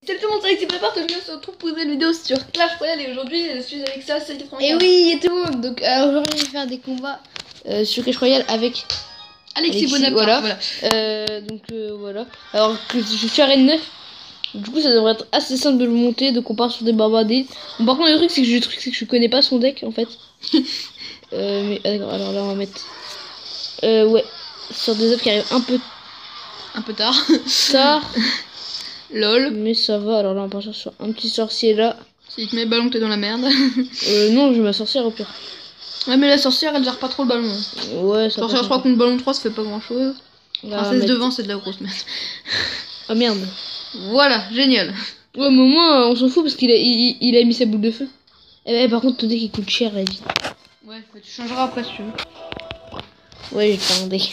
Salut tout le monde, c'est Alexis Prépare, on se retrouve pour une vidéo sur Clash Royale et aujourd'hui je suis avec ça, c'est 80. Et oui, tout le monde, donc aujourd'hui je vais faire des combats sur Clash Royale avec Alexis Bonaparte, voilà. Voilà, alors que je suis arène 9, du coup ça devrait être assez simple de le monter, donc on part sur des barbares d'élite. Bon, par contre le truc c'est que je connais pas son deck en fait. Mais d'accord, alors là on va mettre ouais, sur des œufs qui arrivent un peu tard. Lol. Mais ça va, alors là on part sur un petit sorcier là. S'il te met le ballon, t'es dans la merde. Non, je vais ma sorcière au pire. Ouais, mais la sorcière elle gère pas trop le ballon. Ouais, ça sorcière, je crois contre ballon 3 ça fait pas grand chose. Princesse devant, c'est de la grosse merde. Ah merde. Voilà, génial. Ouais, mais au moins on s'en fout parce qu'il a mis sa boule de feu. Eh, par contre, ton deck il coûte cher la vie. Ouais, bah, tu changeras après si tu veux. Ouais, j'ai pas un deck.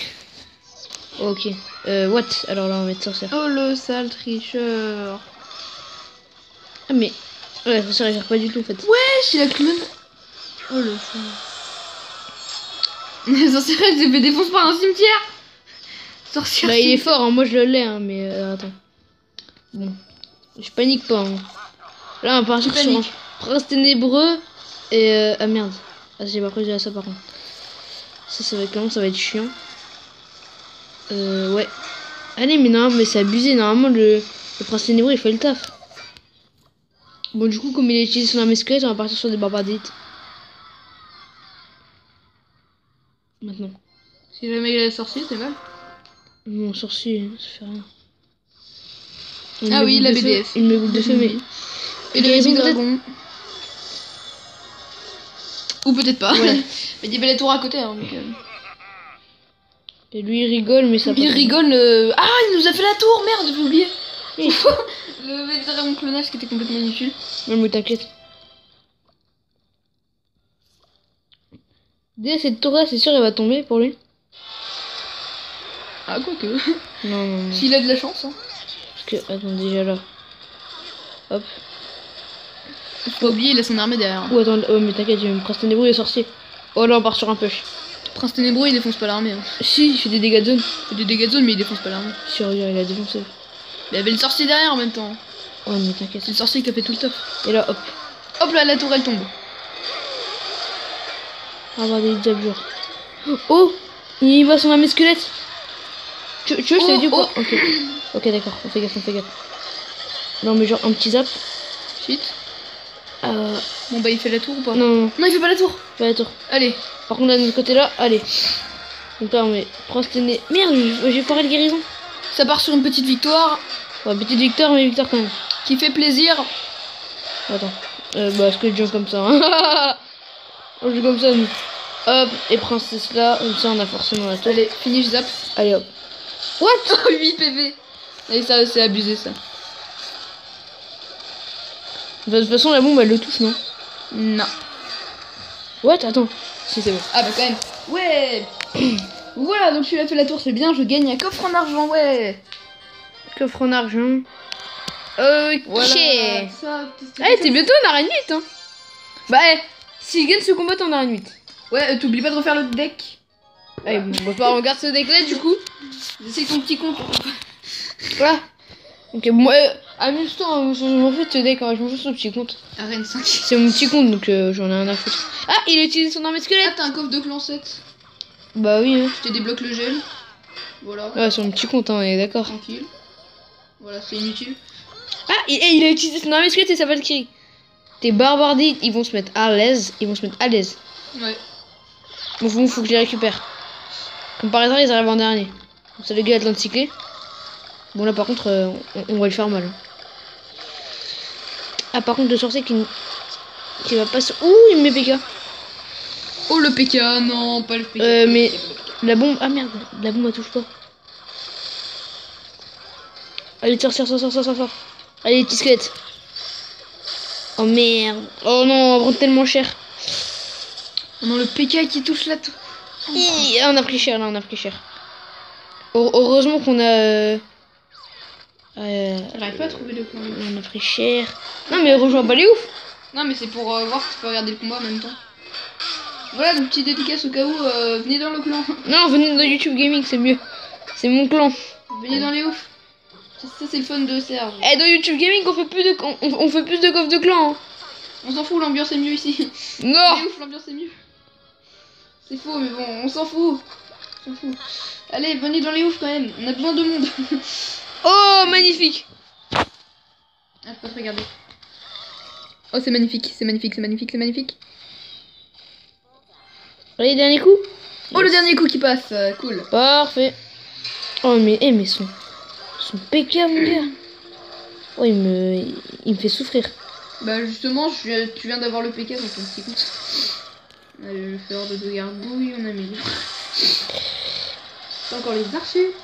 Ok. What? Alors là on va mettre sorcière. Oh le sale tricheur. Ah mais. Ouais, la sorcière elle gère pas du tout en fait. Wesh, il a cru même. Oh le sale. La sorcière elle s'est fait défoncer par un cimetière. Sorcière. Bah il est fort, hein. Moi je le l'ai, hein, mais attends. Bon. Je panique pas. Hein. Là on va partir sur un prince ténébreux et ah merde. Ah j'ai pas prévu ça par contre. Ça va être comment? Ça va être chiant. Ouais. Allez, mais non, mais c'est abusé. Normalement le prince ténébreux il fait le taf. Bon, du coup, comme il a utilisé son armée squelette, on va partir sur des barbares d'élite. Maintenant. Si jamais il a sorcier, c'est mal. Mon sorcier, ça fait rien. Ah oui, la BDF. Il me boule de feu, mais. Et le Baby Dragon. Ou peut-être pas. Ouais. Mais il y avait la tour à côté. Hein, donc, Et lui, il rigole, mais ça. Il rigole. Ah, il nous a fait la tour, merde, j'ai oublié. Oui. Le Baby Dragon clonage qui était complètement inutile. Non, mais t'inquiète. Dès cette tour-là, c'est sûr, elle va tomber pour lui. Ah, quoique. Non. S'il a de la chance, hein. Parce que, attends, déjà là. Hop. Faut pas oublier, il a son armée derrière. Oh, attends, oh, mais t'inquiète, il me Prince Ténébreux et sorcier. Oh là, on part sur un push. Prince Ténébreux, il défonce pas l'armée. Hein. Si, il fait des dégâts de zone. Il fait des dégâts de zone, mais il défonce pas l'armée. Si, regarde, il a défoncé. Il y avait le sorcier derrière en même temps. Oh, mais t'inquiète. C'est le sorcier qui a fait tout le taf. Et là, hop. Hop là, la tour elle tombe. On va avoir des diablures. Oh, il voit son armée squelette. Tu veux, je t'avais dit quoi? Ok. Ok, d'accord, on fait gaffe. Non, mais genre un petit zap. Shit. Bon bah il fait la tour ou pas? Non, il fait pas la tour. Pas la tour. Allez. Par contre, là, de notre côté là, allez. Donc là, on met Prince Téné. Merde, j'ai foiré le guérison. Ça part sur une petite victoire. Ouais, petite victoire, mais victoire quand même. Qui fait plaisir. Attends. Bah, est-ce que je joue comme ça hein. On joue comme ça, nous. Hop, et princesse là, comme ça, on a forcément la tour. Allez, finish zap. Allez, hop. What? 8 PV. Et ça, c'est abusé, ça. De toute façon, la bombe, elle le touche, non? Non. What? Attends. Si, c'est bon. Ah bah quand même. Ouais. Voilà, donc celui-là fait la tour, c'est bien. Je gagne un coffre en argent, ouais. Coffre en argent. Ok. Voilà, Allez, t'es bientôt en arène 8, hein. Bah, s'il gagne ce combat, t'en arène 8. Ouais, t'oublies pas de refaire le deck. Allez, bon, on regarde ce deck là, du coup. C'est ton petit compte. Voilà. Ok, moi, amuse-toi, hein, je m'en fous de ce deck, hein, je m'en fous de son petit compte. Arène 5. C'est mon petit compte, donc j'en ai rien à foutre. Ah, il a utilisé son armée squelette. Ah, t'as un coffre de clan 7. Bah oui, hein. Je te débloque le gel. Voilà. Ouais, sur mon petit compte, hein, on est d'accord. Tranquille. Voilà, c'est inutile. Ah, il a utilisé son armée squelette et sa Valkyrie. Tes barbardis, ils vont se mettre à l'aise. Ouais. Bon, faut que je les récupère. Comme par hasard, ils arrivent en dernier. Donc ça, le gars Atlantique. Bon, là, par contre, on va le faire mal. Ah, par contre, le sorcier qui va pas sur... Ouh, il me met PK. Oh, le PK, non, pas le PK. Mais la bombe... Ah, merde, la bombe, elle touche pas. Allez, sors. Allez, petit squelette. Oh, merde. Oh non, on va prendre tellement cher. Oh non, le PK qui touche la tour. On a pris cher, là, Heureusement qu'on a... J'arrive pas à trouver le clan. On a pris cher. Non, mais rejoins pas les ouf. Non, mais c'est pour voir si tu peux regarder le combat en même temps. Voilà, donc petite dédicace au cas où, venez dans le clan. Non, venez dans YouTube Gaming, c'est mieux. C'est mon clan. Venez dans les oufs. Ça c'est le fun de Serge. Eh, dans YouTube Gaming, on fait plus de, on fait plus de coffre de clan. Hein. On s'en fout, l'ambiance est mieux ici. Non. C'est ouf, l'ambiance est mieux. C'est faux, mais bon, on s'en fout. On s'en fout. Allez, venez dans les oufs quand même. On a besoin de monde. Oh, magnifique. Ah, je peux pas te regarder. Oh, c'est magnifique, c'est magnifique, c'est magnifique, c'est magnifique. Allez, dernier coup. Oh, le dernier coup qui passe, cool. Parfait. Oh, mais, mais son PK, mon gars. Oh, il me fait souffrir. Bah, justement, tu viens d'avoir le PK, donc un petit coup. Allez, je vais faire de deux gargouilles, on a mis. C'est encore les archers.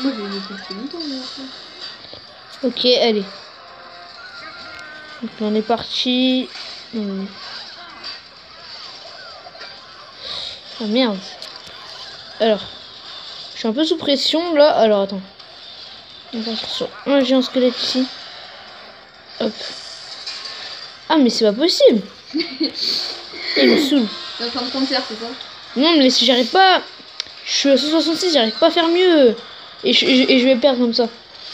Moi, j'ai mis depuis longtemps, là. Ok, allez. Donc, on est parti. Ah merde. Alors, je suis un peu sous pression là. Alors attends. On va sur un géant squelette ici. Hop. Ah mais c'est pas possible. Il me saoule. T'es en train de prendre cher, c'est ça? Non mais si j'arrive pas. Je suis à 166, j'arrive pas à faire mieux. Et je vais perdre comme ça.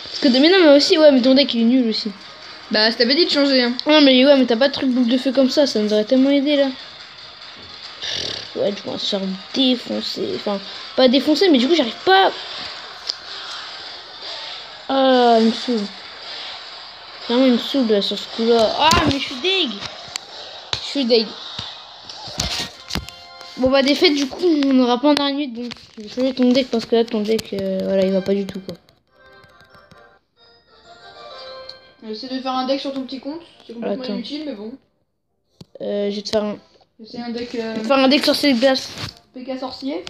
Parce que mais non mais aussi ouais mais ton deck il est nul aussi. Bah je t'avais dit de changer hein. Non mais ouais mais t'as pas de truc boule de feu comme ça nous aurait tellement aidé là. Ouais, du coup, on va se faire défoncer. Enfin, pas défoncer, mais du coup, j'arrive pas. Ah, il me saoule. Vraiment, il me saoule là sur ce coup-là. Ah, mais je suis deg. Je suis deg. Bon, bah, défaite, du coup, on n'aura pas en dernière minute. Donc, je vais changer ton deck parce que là, ton deck, voilà, il va pas du tout, quoi. J'essaie de faire un deck sur ton petit compte. C'est complètement inutile, mais bon. Je vais te faire un. C'est un deck. Je vais te faire un deck sorcier de glace. PK sorcier.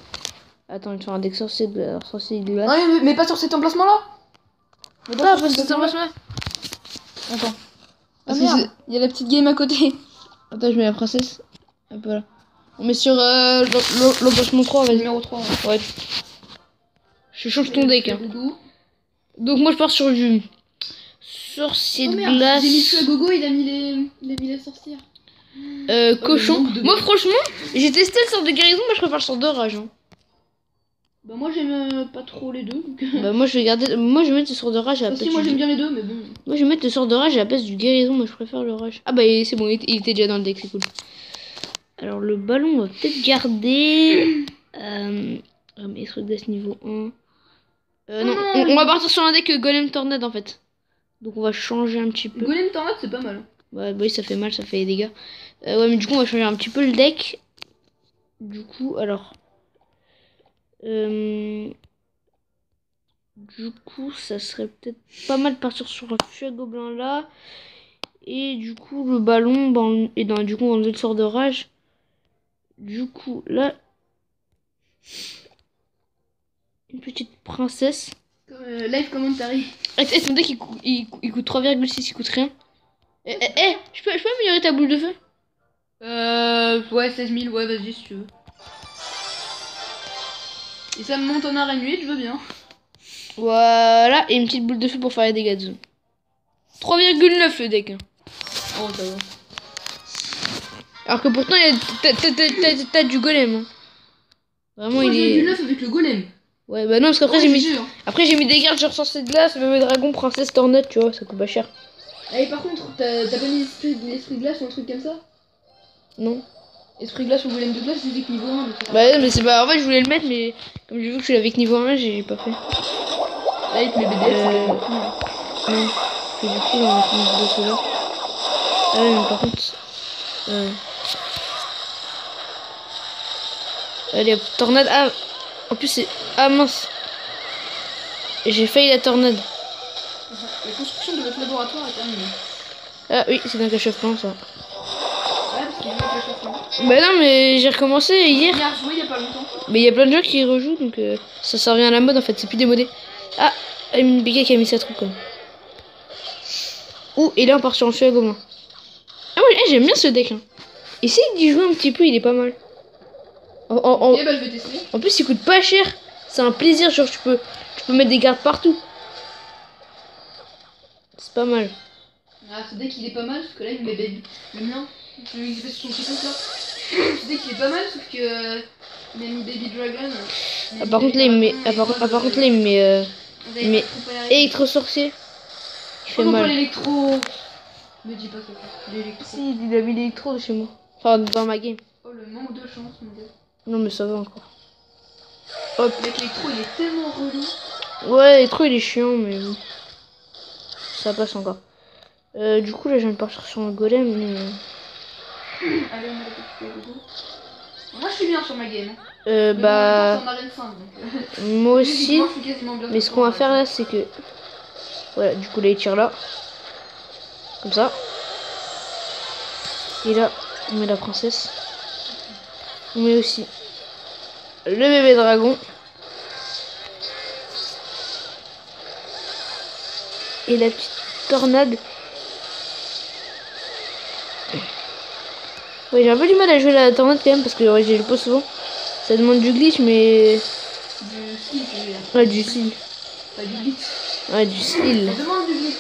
Attends, je vais te faire un deck sorcier de glace. Non, mais pas sur cet emplacement-là. Pas sur cet emplacement-là. Attends. Ah, merde. Il y a la petite game à côté. Attends, je mets la princesse. Hop là. On met sur l'emplacement 3, vas-y. Numéro 3. Ouais. Je change ton deck. Hein. Donc moi je pars sur du sorcier de glace. J'ai mis le à gogo, il a mis les sorcières. Cochon. Moi franchement, j'ai testé le sort de guérison, moi je préfère le sort de rage. Hein. Bah moi j'aime pas trop les deux. Donc... Bah moi je vais garder, moi je vais mettre le sort de rage à la place. Moi j'aime bien les deux, mais bon. Moi je vais mettre le sort de rage à la place du guérison, moi je préfère le rage. Ah bah c'est bon, il était déjà dans le deck, c'est cool. Alors le ballon on va peut-être garder. Mais truc de ce niveau 1. Non, on va partir sur un deck Golem Tornade en fait. Donc on va changer un petit peu. Golem Tornade c'est pas mal. Ouais, bah oui, ça fait mal, ça fait des dégâts. Ouais, mais du coup, on va changer un petit peu le deck. Du coup, alors. Du coup, ça serait peut-être pas mal de partir sur un feu à gobelin là. Et du coup, le ballon, ben, et du coup, on va enlever le sort de rage. Du coup, là. Une petite princesse. Live commentary. Ton deck il coûte 3,6, il coûte rien. Je peux améliorer ta boule de feu? Ouais, 16 000, ouais, vas-y si tu veux. Et ça me monte en araignée, je veux bien. Voilà, et une petite boule de feu pour faire les dégâts de zone. 3,9 le deck. Oh, ça va. Alors que pourtant, t'as du golem. Hein. Vraiment, il est. 3,9 avec le golem. Ouais, bah non, parce qu'après, j'ai mis des gardes genre sorcier de glace, même dragon, princesse, tornade, tu vois, ça coûte pas cher. Ah, et par contre, t'as pas mis l'esprit de glace ou un truc comme ça? Non. Esprit de glace ou golem de glace, j'ai dit que niveau 1. Bah non, mais c'est pas. En fait, je voulais le mettre, mais comme j'ai vu que je suis avec niveau 1, j'ai pas fait. Là, il te met BDS, Non. Et du coup, on va mettre de ceux-là. Ah ouais, mais par contre. Allez, hop, tornade. Ah, en plus, c'est. Ah mince. J'ai failli la tornade. La construction de votre laboratoire est terminée. Ah oui, c'est un cache-plan ça. Ouais, parce qu'il y a un cache-plan. Bah non, mais j'ai recommencé hier. Il a rejoué il y a pas longtemps. Mais il y a plein de gens qui rejouent, donc ça revient à la mode en fait, c'est plus démodé. Ah, une BK qui a mis sa troupe quoi. Ouh, et là on part sur un feu à gobelin. Ah ouais, j'aime bien ce deck. Hein. Essaye d'y jouer un petit peu, il est pas mal. Ok, bah je vais tester. En plus, il coûte pas cher. C'est un plaisir, genre tu peux mettre des gardes partout. C'est pas mal. Ah, ce deck il est pas mal, sauf que là il met baby. Le mien, je vais sur son petit compte là. Ce deck il est pas mal, sauf que il a mis Baby Dragon. Ah, par contre, là, il me met. Par contre, là, il me met. Vous avez mais- pas trop arrêté. Électro-sorcier. Il fait Oh non, pas mal. l'électro. Me dis pas que l'électro. Si, il a mis l'électro de chez moi. Enfin, dans ma game. Oh le manque de chance, mon gars. Non, mais ça va encore. Hop. Mec, l'électro il est tellement relou. Ouais, l'électro, il est chiant, mais bon. Ça passe encore. Du coup, là, je viens de partir sur un golem, mais. Allez, on va récupérer le dos. Moi je suis bien sur ma game. Bah. Mais bon, en arène 5, donc. Moi aussi. Moi, je suis quasiment bien Mais ce qu'on va faire là, c'est que. Voilà, du coup, là, il tire là. Comme ça. Et là, on met la princesse. On met aussi le bébé dragon. Et la petite tornade. Ouais, j'ai un peu du mal à jouer la tornade quand même parce que ouais, j'ai le pas souvent. Ça demande du glitch, mais. Du skill, je veux dire. Ouais, du skill. Pas du glitch. Ouais, du skill. Ça demande du glitch.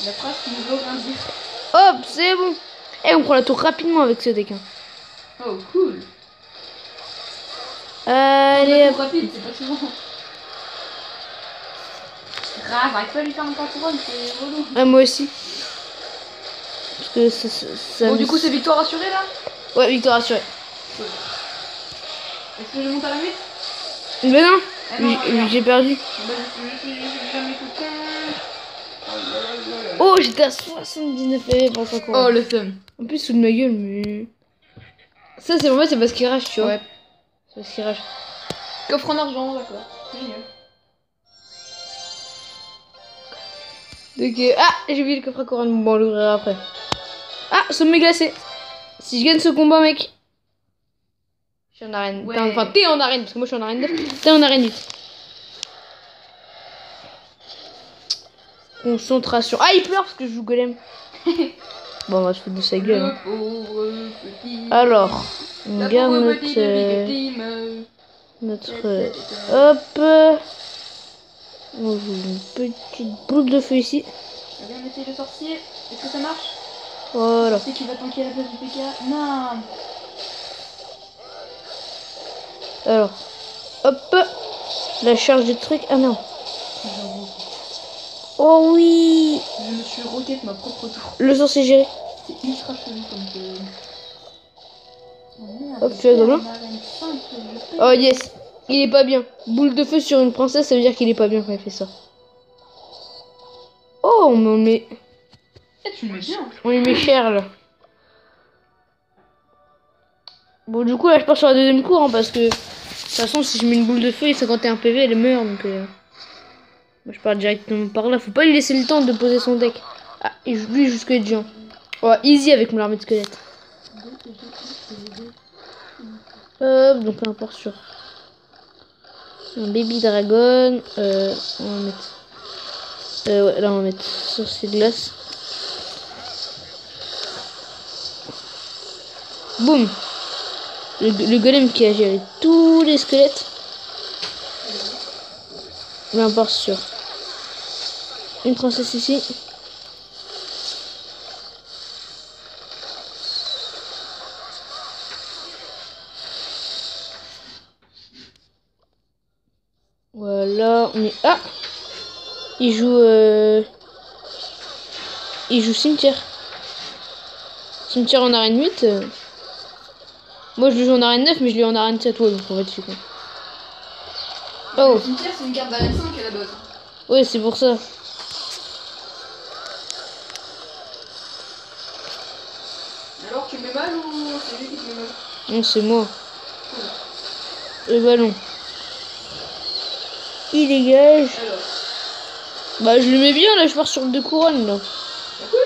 La phrase qui nous vaut un glitch. Hop, c'est bon. Et on prend la tour rapidement avec ce deck. Hein. Oh, cool. Allez, C'est hop. rapide, c'est pas souvent. Grave, arrête pas de lui faire un couronne, c'est relou. Ah, moi aussi. Parce que ça Bon, me- du coup, c'est victoire assurée là. Ouais, victoire assurée. Est-ce que je monte à la 8? Mais non, Ah non, regarde. j'ai perdu. Bah, je suis jamais coquin. Oh, j'étais à 79 PV pour ça quoi. Oh, le thumb. En plus, sous de ma gueule, mais. Ça, c'est vrai, c'est parce qu'il rage, tu vois. Ouais. C'est parce qu'il rage. Coffre en argent, d'accord. Génial. Donc, ah, j'ai oublié le coffre à couronne. Bon, on l'ouvrira après. Ah, sommet glacé. Si je gagne ce combat, mec. Je suis en arène. Ouais. Enfin, t'es en arène, parce que moi je suis en arène 9. T'es en arène 8. Concentration. Ah, il pleure parce que je joue golem. Bon, on va se foutre de sa gueule. Hein. Le pauvre petit. Alors, on La garde pauvre notre. petite victime. Notre. Hop. On joue une petite boule de feu ici. Allez, on essaye le sorcier. Est-ce que ça marche? Voilà. C'est qui va tanker à la place du PK? Non. Alors, hop. La charge du truc. Ah non. Oh oui. Je me suis roquette ma propre tour. Le sorcier géré. C'est ultra chelou comme jeu. Oh merde, Hop, fais comme on a une 5, je paye. Oh yes. Il est pas bien. Boule de feu sur une princesse, ça veut dire qu'il est pas bien quand il fait ça. Oh, on met. Eh, tu le mets bien. On lui met cher là. Bon, du coup, là, je pars sur la deuxième cour hein, parce que de toute façon, si je mets une boule de feu et 51 PV, elle meurt donc. Moi, je pars directement par là. Faut pas lui laisser le temps de poser son deck. Ah, et lui jusque de gens. Oh, easy avec mon armée de squelette. Hop, donc là, on part sur un baby dragon. On va mettre. Ouais, là, on va mettre sorcier de glace. Boum. Le golem qui a géré tous les squelettes. Là, on part sur une princesse ici. Voilà, on est... Ah! Il joue cimetière. Cimetière en arène 8. Moi, je le joue en arène 9, mais je l'ai en arène 7. Ouais, donc en fait, je suis con. Oh! Le cimetière, c'est une carte d'arène 5 à la base. Ouais, c'est pour ça. Alors, tu mets mal ou c'est lui qui te met mal? Non, c'est moi. Le ballon. Il dégage. Alors, Bah, je le mets bien, là, je pars sur 2 couronnes, là. c'est cool.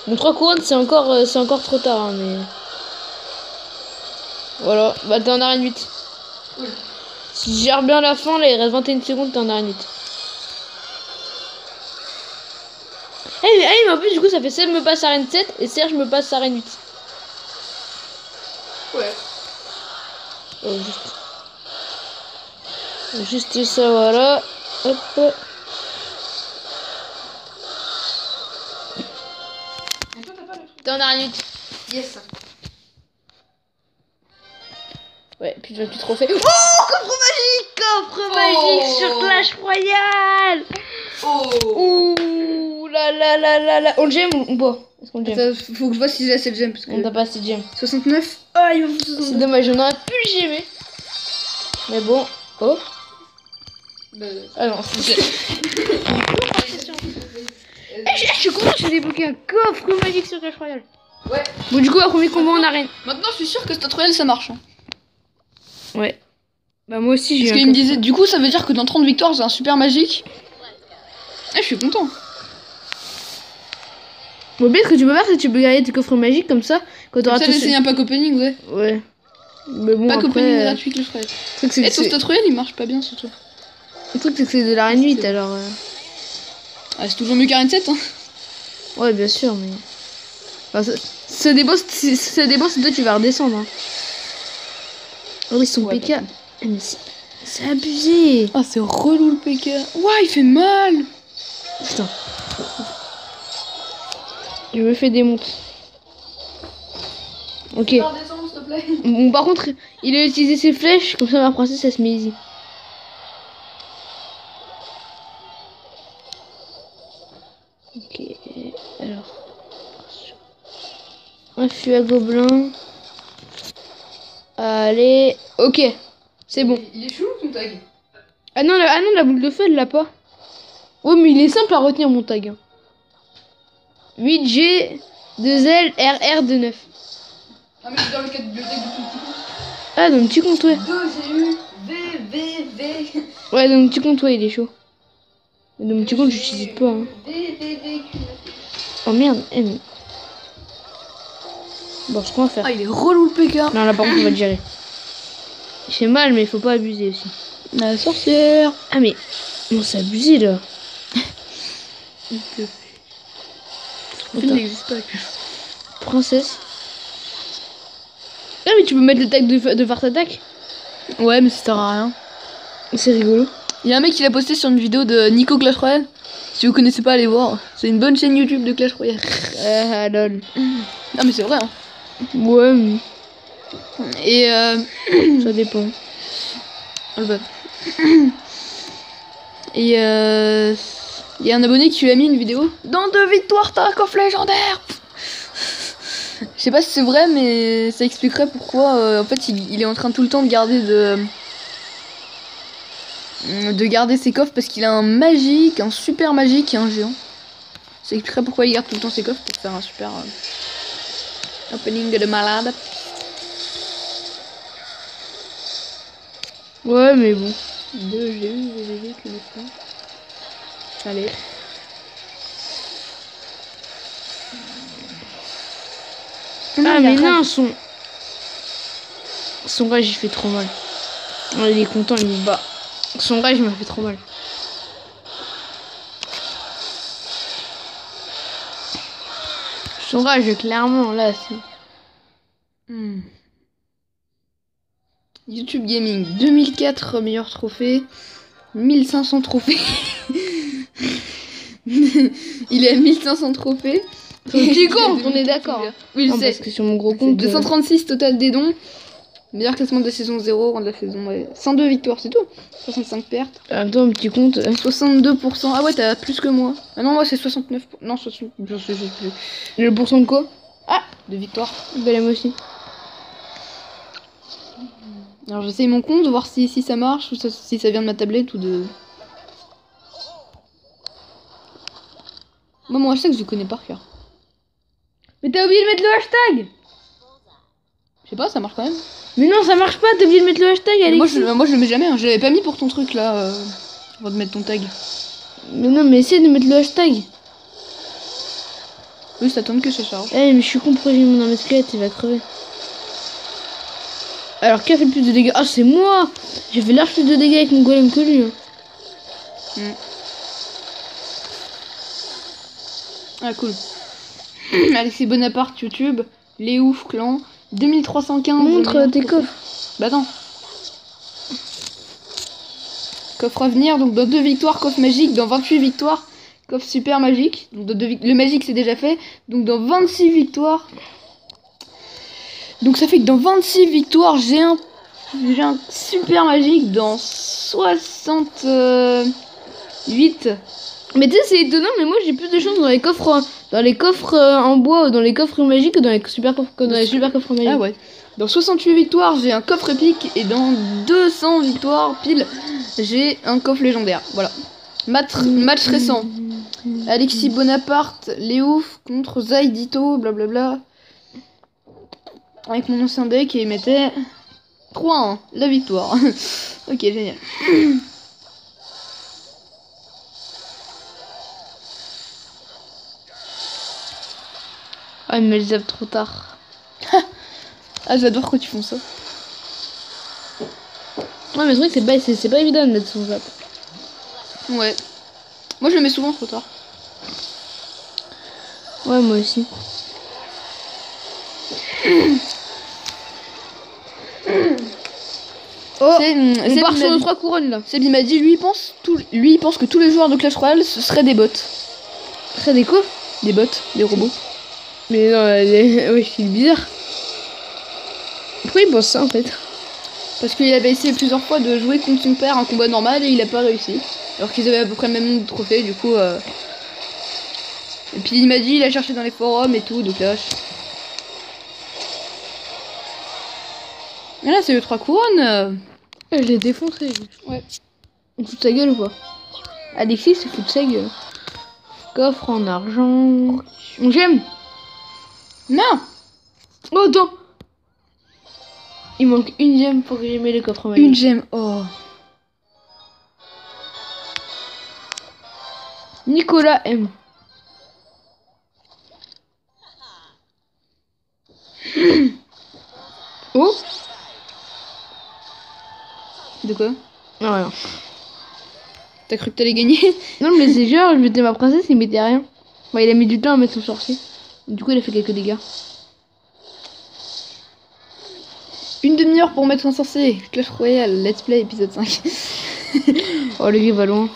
Bon, 3 couronnes, c'est encore trop tard, hein, mais... Voilà, bah t'es en arène 8. Cool. Si je gère bien la fin, là, il reste 21 secondes, t'es en arène 8. Mais en plus, du coup, ça fait Seb me passe arène 7 et Serge me passe arène 8. Ouais. Oh, juste ça, voilà. Hop. Mais toi, t'as pas le truc. T'es en arène 8. Yes. Ouais, puis tu trophée. Oh, coffre magique! Coffre magique sur Clash Royale! Oh. Ouh là là là là là. On le gemme ou pas? Est-ce qu'on le gemme? Attends, faut que je vois si j'ai assez de gemmes. Parce que... On n'a pas assez de gemme. 69. Ah, il me faut C'est 69. dommage, on aurait pu le gemmer. Mais bon. Oh. Ah non, c'est... Je suis content, j'ai débloqué un coffre magique sur Clash Royale. Ouais. Bon, du coup, un premier combat en arène. Maintenant, je suis sûr que Stat Royale ça marche. Hein. Ouais. Bah, moi aussi, j'ai eu Parce un qu'il me coffre. disait, du coup, ça veut dire que dans 30 victoires, j'ai un super magique. Ah, je suis content. Bon, bien, ce que tu peux faire, c'est que tu peux garder tes coffres magiques comme ça. Quand Comme t'auras ça, tout. j'ai essayé un pack opening, ouais. Ouais. Mais bon, Pack après, opening gratuit que je ferai. le truc, c'est Et que ton c'est Stat Royale, il marche pas bien, surtout. le truc, c'est que c'est de l'arène 8, alors. Ah, c'est toujours mieux qu'Arène 7, hein. Ouais, bien sûr, mais. Enfin, ça dépend si toi tu vas redescendre. Hein. Oh, oui, son Ouais, PK. Eh, mais c'est abusé. Ah, c'est relou le PK. Ouah, il fait mal. Putain. Je me fais des montes. Ok. Redescends, s'il te plaît. Bon, par contre, il a utilisé ses flèches, comme ça ma princesse elle se met easy. Ok, alors. Un fût à gobelin. Allez, ok, c'est bon. Il est chelou ton tag. Ah non, la boule de feu elle l'a pas. Oh, mais il est simple à retenir mon tag. Hein. 8G 2L RR29. Ah, mais c'est dans le cas de bibliothèque de tout petit compte. Ah, dans le petit compte, ouais. 2GU VVV. Ouais, dans le petit compte, ouais, il est chaud. Mais dans le petit compte, j'utilise pas. Hein. VVV. Oh merde, eh, mais... Bon, ce qu'on va faire. Ah, il est relou le PK. Non, là par contre, on va le gérer. Il fait mal, mais il faut pas abuser aussi. La sorcière. Ah, mais. Non, c'est abusé là. Le film n'existe pas. Princesse. Ah, mais tu peux mettre le tag de farce attaque. Ouais, mais ça sert à rien. C'est rigolo. Il y a un mec qui l'a posté sur une vidéo de Nico Clash Royale. Si vous connaissez pas, allez voir. C'est une bonne chaîne YouTube de Clash Royale. Ah, lol. Non, mais c'est vrai, hein. Ouais, mais Et ça dépend. oh, le bug. Et il y a un abonné qui lui a mis une vidéo. Dans 2 victoires, t'as un coffre légendaire. Je sais pas si c'est vrai, mais ça expliquerait pourquoi en fait il est en train tout le temps de garder garder ses coffres parce qu'il a un magique, un super magique et un géant. Ça expliquerait pourquoi il garde tout le temps ses coffres pour faire un super opening de malade. Ouais, mais bon. 2 GU, VVV, que le fond. Allez. Ah, mais non, son rage, il fait trop mal. Oh, il est content, il me bat. Son rage, il m'a fait trop mal. Son rage, clairement, là, c'est... YouTube Gaming, 2004 meilleur trophée, 1500 trophées. Il est à 1500 trophées. Sur le petit compte, on est d'accord. Oui, je Non, sais. parce que sur mon gros compte... 236 total des dons. Meilleur classement de la saison 0, de la saison 102 victoires, c'est tout. 65 pertes. En même temps, un petit compte... 62%. Ah ouais, t'as plus que moi. Ah non, moi c'est 69. Non, 60. Je sais plus. Le pourcent de quoi? Ah, de victoires. Ben, moi aussi. Alors j'essaye mon compte, voir si ça marche ou si ça vient de ma tablette ou de... Moi, mon hashtag, je le connais par cœur. Mais t'as oublié de mettre le hashtag! Je sais pas, ça marche quand même. Mais non, ça marche pas, t'as oublié de mettre le hashtag, Mais Alexis. moi, je le mets jamais. Hein. Je l'avais pas mis pour ton truc là. Avant de mettre ton tag. Mais non, mais essaye de mettre le hashtag. Oui, ça tombe que ça charge. Eh, mais je suis con, pourquoi j'ai mis mon arme squelette, il va crever. Alors, qui a fait le plus de dégâts? Ah, c'est moi! J'ai fait large plus de dégâts avec mon golem que lui. Hein. Ah, cool. Alexis Bonaparte, YouTube. Les ouf, clan. 2315. Montre tes coffres. Bah attends. Coffre à venir, donc dans 2 victoires, coffre magique. Dans 28 victoires, coffre super magique. Donc dans le magique, c'est déjà fait. Donc dans 26 victoires... Donc ça fait que dans 26 victoires, j'ai un J'ai un super magique dans 68. Mais tu sais, c'est étonnant, mais moi j'ai plus de chance dans les coffres en bois ou dans les coffres magiques que dans les super coffres magiques. Ah ouais. Dans 68 victoires, j'ai un coffre épique et dans 200 victoires pile, j'ai un coffre légendaire. Voilà. Match récent. Alexis Bonaparte, Léo contre Zaidito, blablabla. Avec mon ancien deck et il mettait 3-1, la victoire. Ok, génial. Ah, mais ils zappent trop tard. Ah, j'adore quand ils font ça. Ouais, mais le truc, c'est pas évident de mettre son zap. Ouais. Moi, je le mets souvent trop tard. Ouais, moi aussi. Oh, on part sur nos 3 couronnes là. Seb, il m'a dit, lui, il pense que tous les joueurs de Clash Royale, ce seraient des bots. Ce serait des quoi? Des bots, des robots. Mais non, oui, c'est bizarre. Pourquoi il pense ça en fait? Parce qu'il avait essayé plusieurs fois de jouer contre son père un combat normal et il a pas réussi. Alors qu'ils avaient à peu près le même nombre de trophées, du coup... Et puis il m'a dit, il a cherché dans les forums et tout, de Clash. Et là, c'est le 3 couronnes. Je l'ai défoncé. Ouais. On fout de sa gueule ou pas? Alexis se fout de sa gueule. Coffre en argent. J'aime. Non. Oh, attends. Il manque une gemme pour que j'ai mis les coffres magiques. Une gemme, oh. Nicolas M. Oh. De quoi? Ah, rien. T'as cru que t'allais gagner? Non, mais c'est genre, je mettais ma princesse, il mettait rien. Bah, il a mis du temps à mettre son sorcier. Du coup, il a fait quelques dégâts. Une demi-heure pour mettre un sorcier. Clash Royale, let's play, épisode 5. Oh, le gars va loin.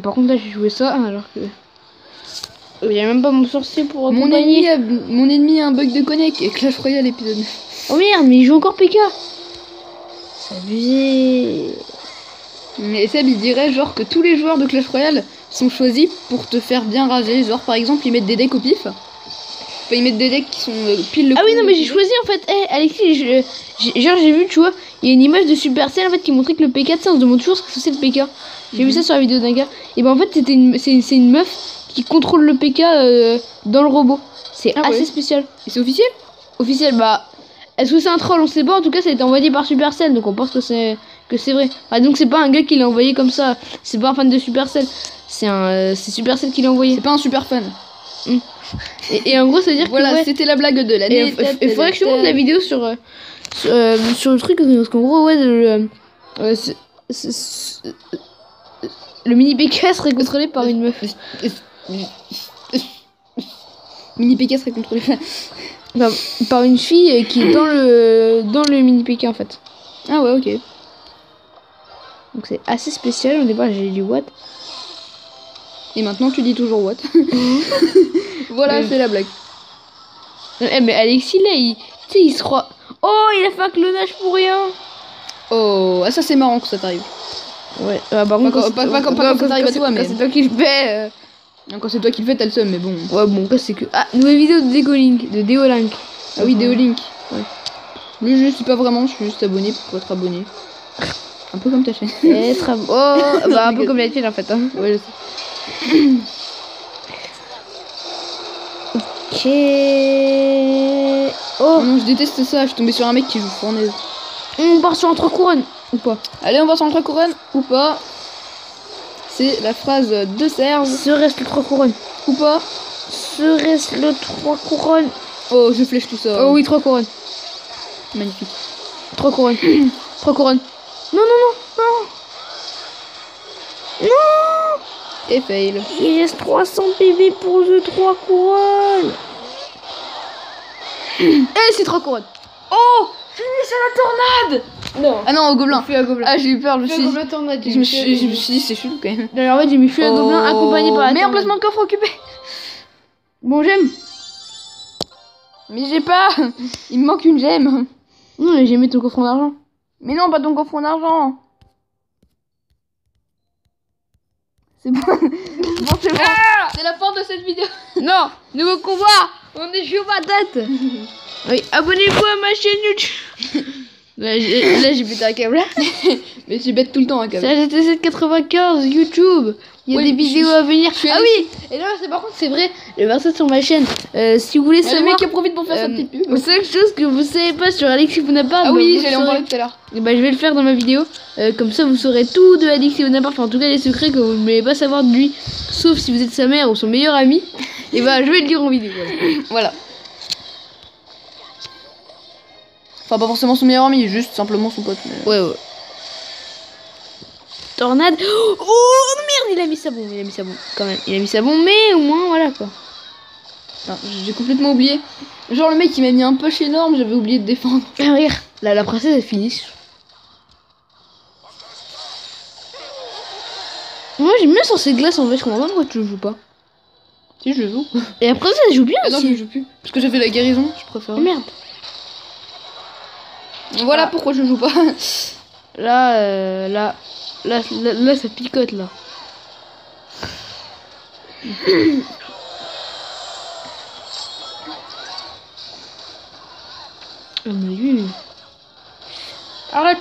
Par contre, là, j'ai joué ça alors que... Il y a même pas mon sorcier pour accompagner. Mon ennemi a un bug de connect et Clash Royale, épisode 9. Oh merde, mais il joue encore PK. C'est abusé. Mais Seb, il dirait genre que tous les joueurs de Clash Royale sont choisis pour te faire bien rager. Genre, par exemple, ils mettent des decks au pif. Enfin, ils mettent des decks qui sont pile le... Ah oui, non, mais j'ai choisi en fait. Hey, Alexis, j'ai vu, tu vois, il y a une image de Supercell en fait qui montrait que le PK, tu sais, on se demande toujours ce que c'est le PK. J'ai vu ça sur la vidéo d'un gars. Et ben en fait, c'est une meuf qui contrôle le PK dans le robot. C'est assez spécial. Et c'est officiel? Officiel, bah. Est-ce que c'est un troll? On sait pas. En tout cas, ça a été envoyé par Supercell, donc on pense que c'est vrai. Ah, donc c'est pas un gars qui l'a envoyé comme ça. C'est pas un fan de Supercell. C'est Supercell qui l'a envoyé. C'est pas un super fan. Et en gros, ça veut dire voilà, que ouais, c'était la blague de l'année. Il faudrait que je te montre la vidéo sur le truc, parce qu'en gros, ouais, le mini PK serait contrôlé par une meuf. Mini PK serait contrôlé par une fille qui est dans le mini PK en fait. Ah ouais, ok. Donc c'est assez spécial. Au départ, j'ai dit what. Et maintenant, tu dis toujours what. Voilà, c'est la blague. Mais Alexis, là, tu sais, il se croit. Oh, il a fait un clonage pour rien. Oh, ah, ça c'est marrant que ça t'arrive. Ouais, par contre, pas quand ça t'arrive à toi, mais. C'est toi qui le fais. Quand c'est toi qui le fais, t'as le seum, mais bon. Ouais, bon, après, c'est que. Ah, nouvelle vidéo de Deolink. Ah oui, Deolink. Ouais. Lui, je suis pas vraiment, je suis juste abonné pour être abonné. Un peu comme ta chaîne. Oh, bah, un peu comme la tienne en fait. Hein. Ouais, je sais. Ok. Oh non, je déteste ça, je suis tombée sur un mec qui joue fournaise. On part sur un 3 couronnes ou pas? Allez, on va sur un 3 couronnes ou pas? C'est la phrase de Serge. Serait-ce le 3 couronnes ou pas? Serait-ce le 3 couronnes? Oh, je flèche tout ça. Oh oui, 3 couronnes. Magnifique. 3 couronnes. 3 couronnes. Non, non, non, non. Non. Et fail. Il reste 300 PV pour le 3 couronnes. Eh, c'est 3 couronnes. Oh, finissez la tornade. Non. Ah non, au gobelin. Feu à gobelin. Ah, j'ai eu peur, je me suis dit, c'est chelou quand même. Alors en fait, j'ai mis feu à gobelin accompagné par la mais tornade. emplacement de coffre occupé. Bon, j'aime. Mais j'ai pas. Il me manque une gemme. Non, mais j'ai mis ton coffre d'argent. Mais non, pas ton coffre d'argent. C'est bon. Bon, c'est bon. Ah C'est la fin de cette vidéo. Non, nouveau combat. On est chaud patate. Oui, abonnez-vous à ma chaîne YouTube. Là, j'ai pété un câble. Mais tu bêtes tout le temps, hein, quand même. C'est GT795 YouTube. Il y a Oui, des vidéos à venir. suis Ah oui. Et là, par contre, c'est vrai. Le verset sur ma chaîne. Si vous voulez Il y a le savoir. mec qui profite pour faire sa petite pub. La seule chose que vous savez pas sur Alexis Bonaparte. Ah oui, vous j'allais en saurez. parler tout à l'heure. Et bah, je vais le faire dans ma vidéo. Comme ça, vous saurez tout de Alexis Bonaparte. Enfin, en tout cas, les secrets que vous ne voulez pas savoir de lui. Sauf si vous êtes sa mère ou son meilleur ami. Et bah, je vais le dire en vidéo. Voilà. Enfin, pas forcément son meilleur ami, juste simplement son pote. Mais... Ouais. Tornade. Oh merde, il a mis ça bon. Quand même. Il a mis ça bon, mais au moins, voilà quoi. Putain, j'ai complètement oublié. Genre, le mec, il m'a mis un push énorme, j'avais oublié de défendre. Ah, regarde. Là, la princesse, elle finit. Moi, j'aime bien sur ces glaces en fait. Je comprends pas pourquoi tu le joues pas. Si, je joue. Et la princesse, elle joue bien Ah non, aussi. je joue plus. Parce que j'ai fait la guérison, je préfère. Oh merde. Voilà pourquoi je joue pas. Là, ça picote là. Oh mais lui. Arrête.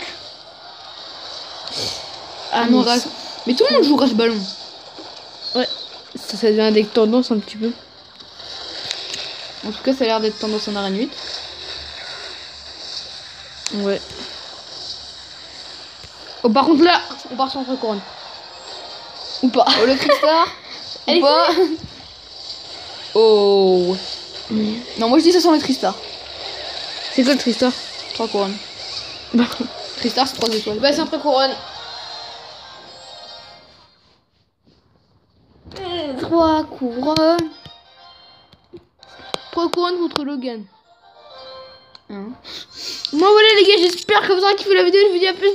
Ah non, non, Race. Mais tout le monde joue Race Ballon. ça devient des tendances un petit peu. En tout cas, ça a l'air d'être tendance en arène 8. Ouais. Oh par contre là, on part sur entre couronne. Ou pas. Oh, le Tristar. Elle est Ou pas. Oh. Non, moi je dis ça sans le Tristar. C'est quoi le Tristar? 3 couronnes. Bah, Tristar, c'est 3 étoiles. c'est entre couronne. 3 couronnes. 3 couronnes contre Logan. Hein. Bon voilà les gars, j'espère que vous aurez kiffé la vidéo. Je vous dis à plus.